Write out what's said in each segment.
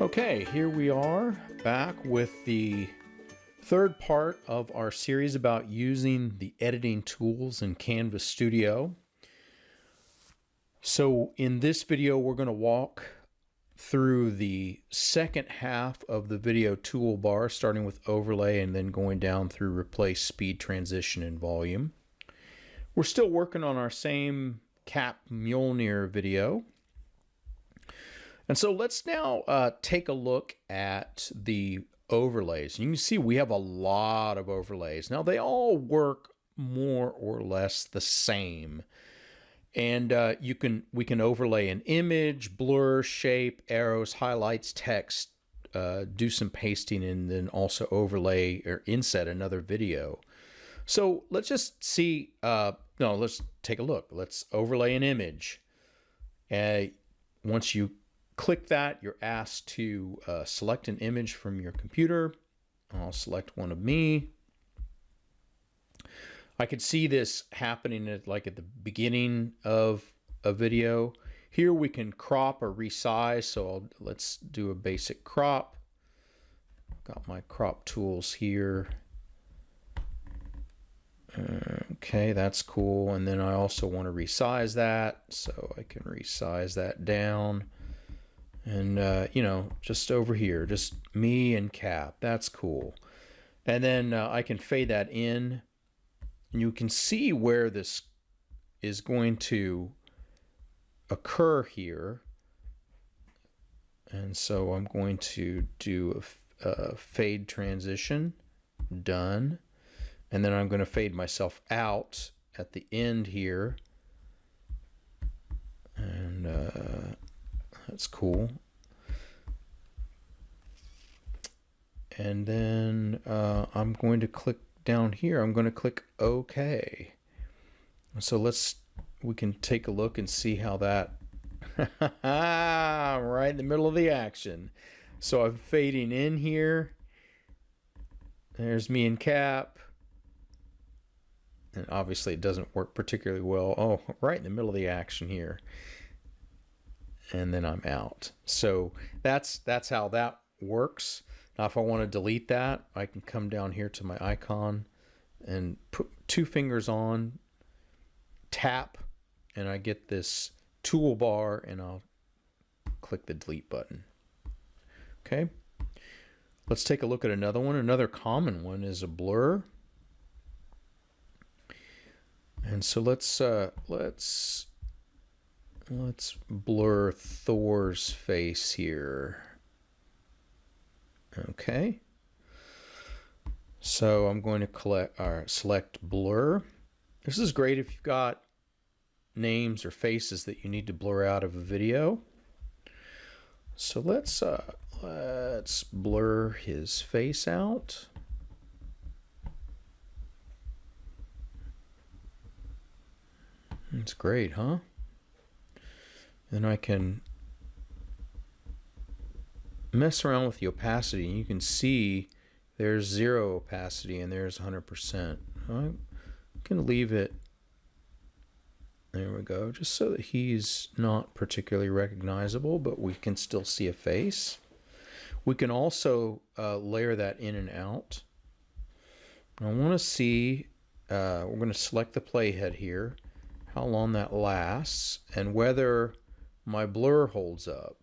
Okay, here we are back with the third part of our series about using the editing tools in Canvas Studio. So in this video, we're going to walk through the second half of the video toolbar, starting with overlay and then going down through replace, speed, transition, and volume. We're still working on our same Cap Mjolnir video. And so let's now take a look at the overlays. You can see we have a lot of overlays. Now they all work more or less the same. And we can overlay an image, blur, shape, arrows, highlights, text, do some pasting, and then also overlay or inset another video. So let's just see, let's take a look. Let's overlay an image. Once you click that, you're asked to select an image from your computer. I'll select one of me. I could see this happening at the beginning of a video. Here we can crop or resize, so let's do a basic crop. Got my crop tools here. Okay, that's cool. And then I also want to resize that, so I can resize that down. And, just over here, just me and Cap. That's cool. And then I can fade that in. And you can see where this is going to occur here. And so I'm going to do a fade transition. Done. And then I'm going to fade myself out at the end here. And that's cool. And then I'm going to click down here. I'm going to click OK. So we can take a look and see how that right in the middle of the action. So I'm fading in here. There's me and Cap. And obviously it doesn't work particularly well. Oh, right in the middle of the action here. And then I'm out. So that's how that works. Now if I want to delete that, I can come down here to my icon and put two fingers on, tap, and I get this toolbar, and I'll click the delete button. Okay, let's take a look at another one. Another common one is a blur. And so let's blur Thor's face here. Okay. So I'm going to select blur. This is great if you've got names or faces that you need to blur out of a video. So let's blur his face out. That's great, huh? Then I can mess around with the opacity, and you can see there's 0 opacity and there's 100%. I can leave it, there we go, just so that he's not particularly recognizable, but we can still see a face. We can also layer that in and out. I want to see, we're going to select the playhead here, how long that lasts, and whether my blur holds up.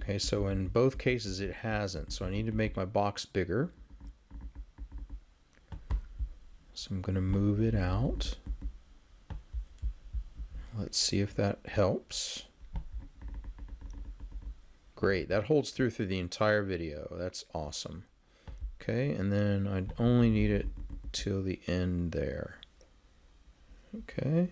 Okay, so in both cases it hasn't, so I need to make my box bigger. So I'm going to move it out. Let's see if that helps. Great, that holds through the entire video. That's awesome. Okay, and then I only need it till the end there. Okay.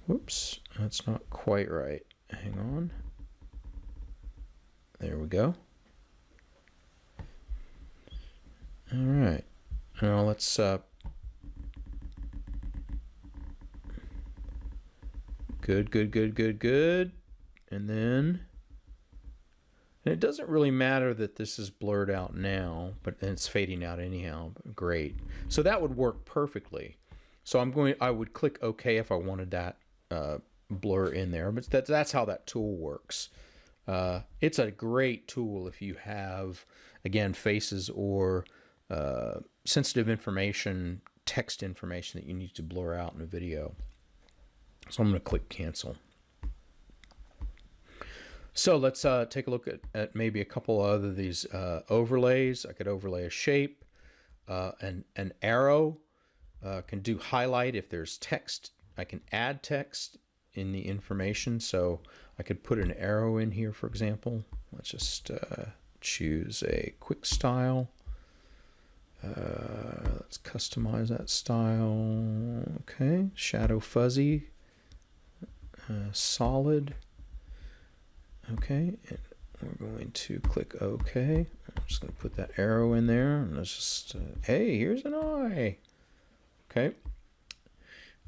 Whoops, that's not quite right. Hang on. There we go. All right. Now let's good. And then, and it doesn't really matter that this is blurred out now, but it's fading out anyhow. Great. So that would work perfectly. So I would click OK if I wanted that blur in there, but that's how that tool works. It's a great tool if you have, again, faces or sensitive information, text information that you need to blur out in a video. So I'm going to click cancel. So let's take a look at maybe a couple other of these overlays. I could overlay a shape, an arrow, can do highlight if there's text. I can add text in the information, so I could put an arrow in here, for example. Let's just choose a quick style. Let's customize that style. Okay, shadow fuzzy, solid. Okay, and we're going to click OK. I'm just going to put that arrow in there, and let's just, hey, here's an eye. Okay,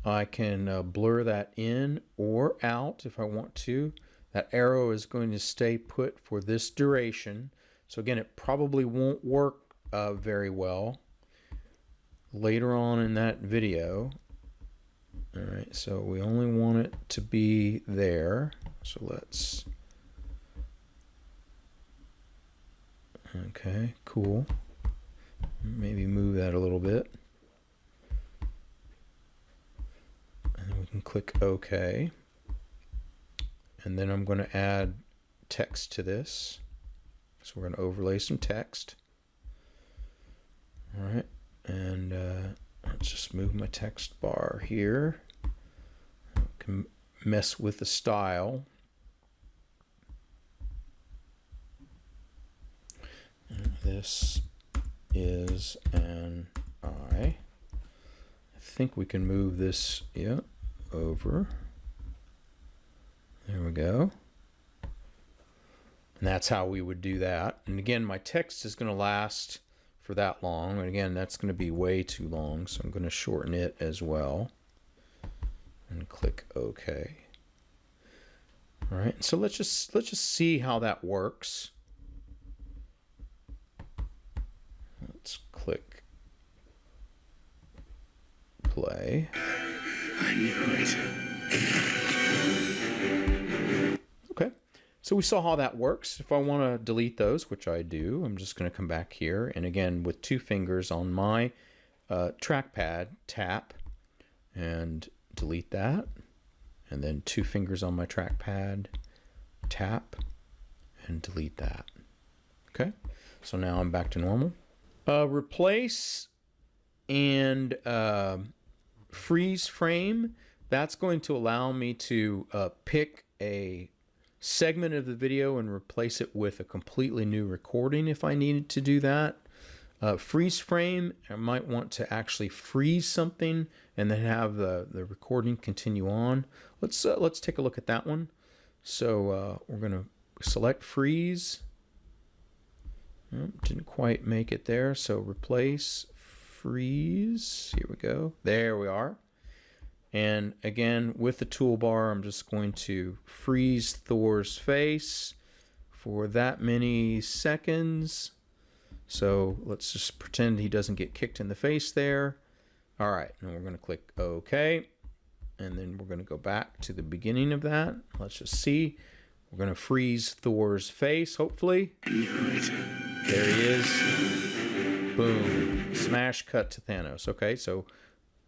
I can blur that in or out if I want to. That arrow is going to stay put for this duration. So again, it probably won't work very well later on in that video. All right, so we only want it to be there. So let's, okay, cool. Maybe move that a little bit. And then we can click OK. And then I'm going to add text to this. So we're going to overlay some text. All right, and let's just move my text bar here. I can mess with the style. And this is an eye. I think we can move this, yeah, over. There we go. And that's how we would do that. And again, my text is going to last for that long. And again, that's going to be way too long. So I'm going to shorten it as well. And click OK. All right. So let's just see how that works. Let's click play. I knew it. Okay, so we saw how that works. If I want to delete those, which I do, I'm just going to come back here, and again with 2 fingers on my trackpad, tap and delete that, and then 2 fingers on my trackpad, tap and delete that. Okay, so now I'm back to normal. Replace and freeze frame. That's going to allow me to pick a segment of the video and replace it with a completely new recording if I needed to do that. Freeze frame, I might want to actually freeze something and then have the recording continue on. Let's take a look at that one. So we're going to select freeze. Didn't quite make it there, so replace, freeze. Here we go. There we are. And again, with the toolbar, I'm just going to freeze Thor's face for that many seconds. So let's just pretend he doesn't get kicked in the face there. All right, and we're going to click OK. And then we're going to go back to the beginning of that. Let's just see. We're going to freeze Thor's face, hopefully. There he is. Boom. Smash cut to Thanos. Okay, so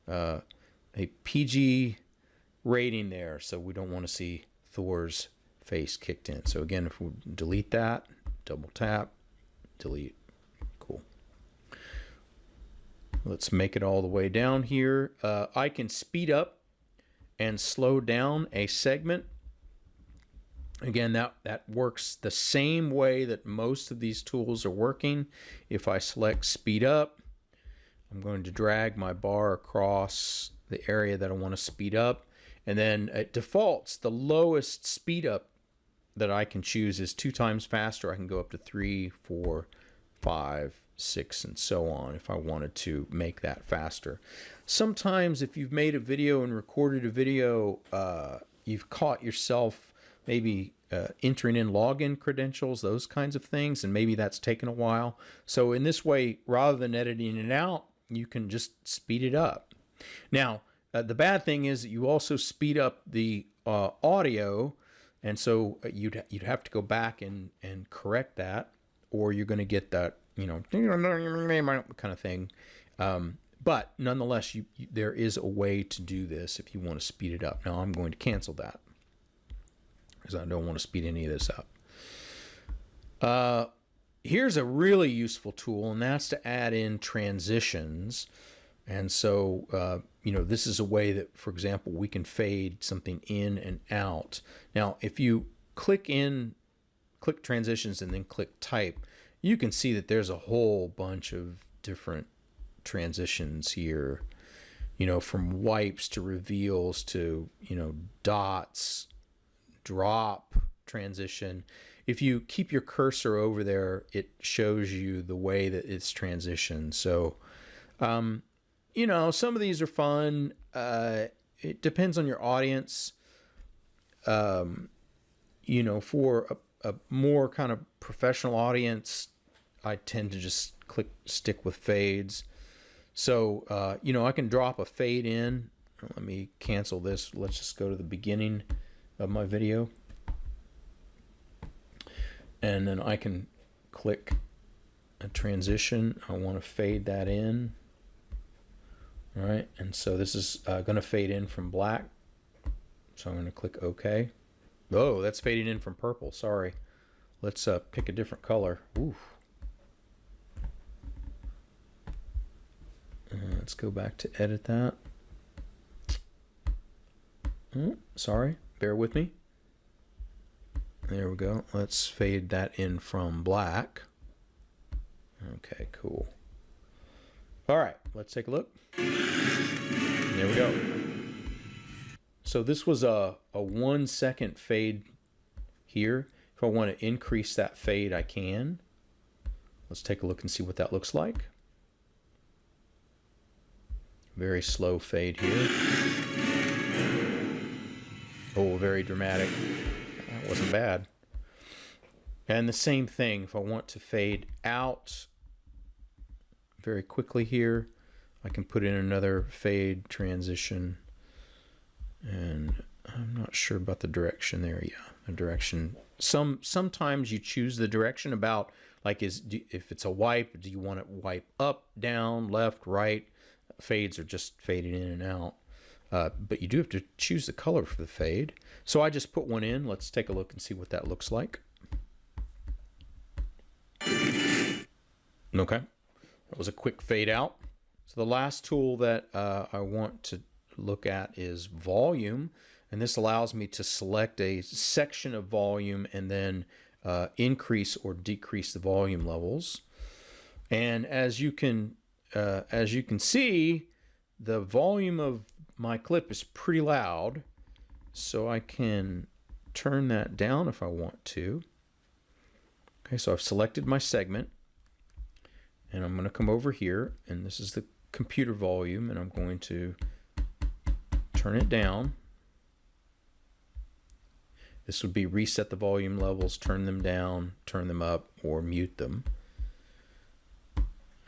a PG rating there, so we don't want to see Thor's face kicked in. So again, if we delete that, double tap, delete. Cool. Let's make it all the way down here. I can speed up and slow down a segment. Again, that works the same way that most of these tools are working. If I select speed up, I'm going to drag my bar across the area that I want to speed up. And then it defaults, the lowest speed up that I can choose is 2 times faster. I can go up to 3, 4, 5, 6, and so on if I wanted to make that faster. Sometimes if you've made a video and recorded a video, you've caught yourself maybe entering in login credentials, those kinds of things, and maybe that's taken a while. So in this way, rather than editing it out, you can just speed it up. Now, The bad thing is that you also speed up the audio, and so you'd have to go back and correct that, or you're going to get that, you know, kind of thing. But nonetheless, there is a way to do this if you want to speed it up. Now I'm going to cancel that because I don't want to speed any of this up. Here's a really useful tool, and that's to add in transitions. And so, you know, this is a way that, for example, we can fade something in and out. Now, if you click transitions and then click type, you can see that there's a whole bunch of different transitions here, you know, from wipes to reveals to, you know, dots, drop, transition. If you keep your cursor over there, it shows you the way that it's transitioned. So, you know, some of these are fun. It depends on your audience. You know, for a more kind of professional audience, I tend to just stick with fades. So, you know, I can drop a fade in. Let me cancel this. Let's just go to the beginning of my video. And then I can click a transition. I want to fade that in. All right, and so this is going to fade in from black. So I'm going to click OK. Oh, that's fading in from purple. Sorry. Let's pick a different color. Ooh. Let's go back to edit that. Sorry, bear with me. There we go. Let's fade that in from black. Okay, cool. All right, let's take a look. There we go. So this was a 1 second fade here. If I want to increase that fade, I can. Let's take a look and see what that looks like. Very slow fade here. Oh, very dramatic. That wasn't bad. And the same thing, if I want to fade out very quickly here, I can put in another fade transition. And I'm not sure about the direction there. Yeah, the direction. Sometimes you choose the direction about, like, if it's a wipe, do you want it wipe up, down, left, right? Fades are just fading in and out. But you do have to choose the color for the fade. So I just put one in. Let's take a look and see what that looks like. Okay, that was a quick fade out. So the last tool that I want to look at is volume. And this allows me to select a section of volume and then increase or decrease the volume levels. And as you can see, the volume of my clip is pretty loud, so I can turn that down if I want to. Okay, so I've selected my segment, and I'm going to come over here, and this is the computer volume, and I'm going to turn it down. This would be reset the volume levels, turn them down, turn them up, or mute them. All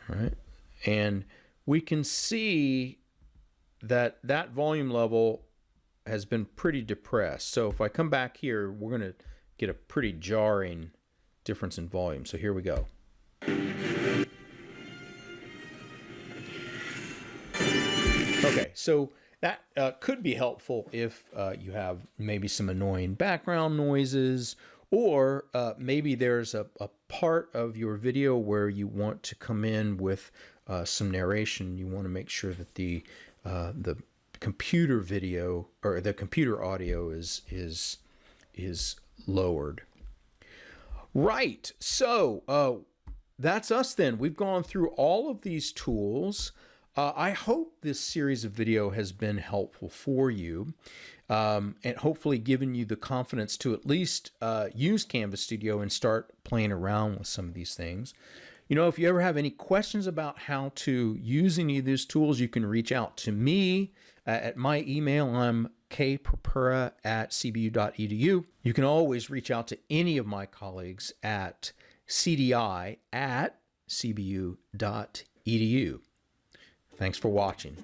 right. And we can see that that volume level has been pretty depressed. So if I come back here, we're going to get a pretty jarring difference in volume. So here we go. Okay, so that could be helpful if you have maybe some annoying background noises, or maybe there's a part of your video where you want to come in with some narration. You want to make sure that the computer video or the computer audio is lowered. Right. So that's us then. We've gone through all of these tools. I hope this series of video has been helpful for you, and hopefully given you the confidence to at least use Canvas Studio and start playing around with some of these things. You know, if you ever have any questions about how to use any of these tools, you can reach out to me at my email. I'm kpurpura@cbu.edu. You can always reach out to any of my colleagues at cdi@cbu.edu. Thanks for watching.